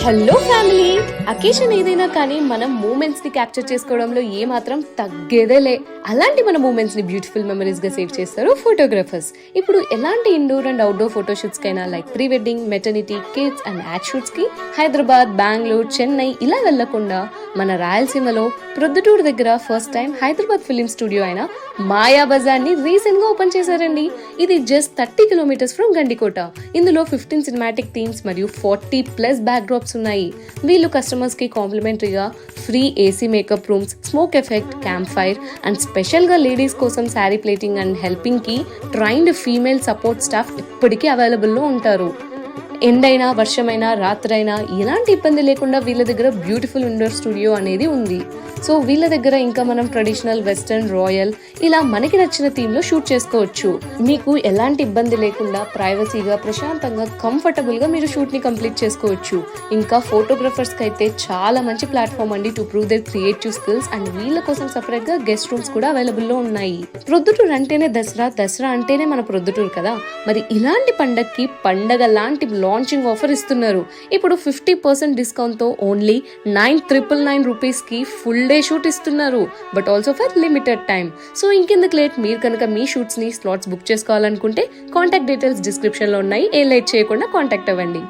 Hello family. Occasion ఏదైనా కానీ మనం మూమెంట్స్ ని క్యాప్చర్ చేసుకోవడంలో ఏ మాత్రం తగ్గేదేలే. అలాంటి మన మూమెంట్స్ ని బ్యూటిఫుల్ మెమరీస్ గా సేవ్ చేస్తారు ఫోటోగ్రఫర్స్. ఇప్పుడు ఎలాంటి indoor and outdoor photo shoots కైనా like pre wedding, maternity, kids and ad shoots కి హైదరాబాద్, బెంగళూరు, చెన్నై ఇలా వెళ్లకుండా మన రాయలసీమలో ప్రొద్దుటూరు దగ్గర first time Hyderabad film studio అయిన మాయా బజార్ ని రీసెంట్ గా ఓపెన్ చేశారండి. ఇది జస్ట్ 30 కిలోమీటర్స్ ఫ్రమ్ గండికోట. ఇందులో 15 సినిమాటిక్ థీమ్స్ మరియు 40+ బ్యాక్ డ్రాప్స్ ఉన్నాయి. వీళ్ళు కస్టమర్స్ కి కాంప్లిమెంటరీగా free AC makeup rooms, smoke effect, camp fire and special గా లేడీస్ కోసం శారీ ప్లేటింగ్ అండ్ హెల్పింగ్ కి ట్రైన్డ్ ఫీమేల్ సపోర్ట్ స్టాఫ్ ఎప్పటికీ అవైలబుల్ లో ఉంటారు. ఎండైనా, వర్షమైనా, రాత్రైనా ఎలాంటి ఇబ్బంది లేకుండా వీళ్ళ దగ్గర బ్యూటిఫుల్ ఇండోర్ స్టూడియో అనేది ఉంది. సో వీళ్ళ దగ్గర ఇంకా మనం ట్రెడిషనల్, వెస్టర్న్, రాయల్ ఇలా మనకి నచ్చిన థీమ్ లో షూట్ చేసుకోవచ్చు. మీకు ఎలాంటి ఇబ్బంది లేకుండా ప్రైవసీగా, ప్రశాంతంగా, కంఫర్టబుల్ గా మీరు షూట్ ని కంప్లీట్ చేసుకోవచ్చు. ఇంకా ఫోటోగ్రఫర్స్ కి అయితే చాలా మంచి ప్లాట్ఫామ్ అండి to prove their creative skills. And వీళ్ళ కోసం సెపరేట్ గా గెస్ట్ రూమ్స్ కూడా అవైలబుల్ లో ఉన్నాయి. ప్రొద్దుటూరు అంటేనే దసరా, దసరా అంటేనే మన ప్రొద్దుటూరు కదా. మరి ఇలాంటి పండగకి పండగ లాంటి లాంచింగ్ ఆఫర్ ఇస్తున్నారు. ఇప్పుడు 50% డిస్కౌంట్ తో ఓన్లీ 999 రూపీస్ కి ఫుల్ డే షూట్ ఇస్తున్నారు. But also for limited time. So ఇంకెందుకు లేట్, మీరు కనుక మీ షూట్స్ ని స్లాట్స్ బుక్ చేసుకోవాలనుకుంటే కాంటాక్ట్ డీటెయిల్స్ డిస్క్రిప్షన్ లో ఉన్నాయి. ఏ లేట్ చేయకుండా కాంటాక్ట్ అవ్వండి.